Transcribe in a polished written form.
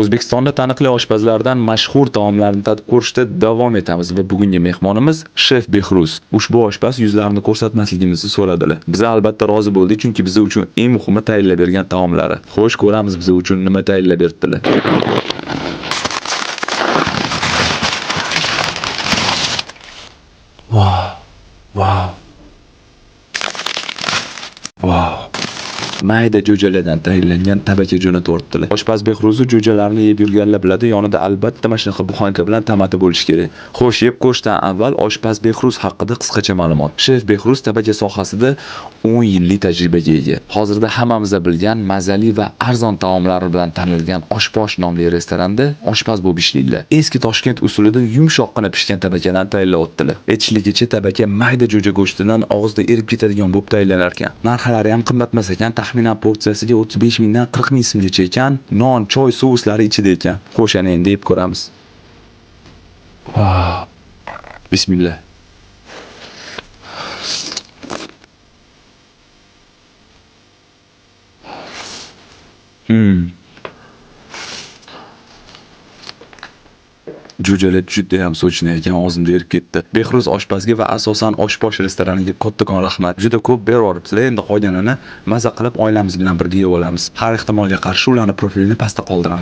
O'zbekistonda taniqli oshpazlardan mashhur taomlarni tatib ko'rishda davom etamiz va bugungi mehmonimiz Shef Behruz. Ushbu oshpaz yuzlarini ko'rsatmasligimizni so'radilar. Biz albatta rozi bo'ldik, chunki biz uchun eng muhimi tayyorlab bergan taomlari. Xo'sh, ko'ramiz biz uchun nima tayyorlab berdilar. Wow. Mayda jo'jalardan tayyorlangan tabaka jo'na tortdilar. Oshpaz Behruzning jo'jalarini yeb yurganlar biladi, yonida albatta mana shunaqa buxanka bilan tomati bo'lishi kerak. Xo'sh, yeb ko'rishdan avval Oshpaz Behruz haqida qisqacha ma'lumot. Shef Behruz tabaka sohasida 10 yillik tajribaga ega. Hozirda hammamiz bilgan mazali va arzon taomlari bilan tanilgan Oshposh nomli restoranda oshpaz bo'lib ishlaydilar. Eski Toshkent usulida yumshoqqina pishgan tabakadan tayyorlayotdilar. Aytishligicha tabaka mayda jo'ja go'shtidan og'izda erib ketadigan bo'lib tayyorlanar ekan. Narxlari ham qimmatmas ekan. Taxminan porsiyasiga 35 mingdan 40 ming so'mgacha ekan. Non, choy, souslari ichida ekan. Xo'sh, ana endi yeb ko'ramiz. Bismillah. Jo'jalar juda ham sochni ekan, og'zimda erib ketdi. Behruz oshpazga va asosan Oshposh restoraniga kattakon rahmat. Juda ko'p berib, endi qolganini maza qilib oilamiz bilan birga yeb olamiz. Har ehtimolga qarshi ularning profilini pastda qoldiraman.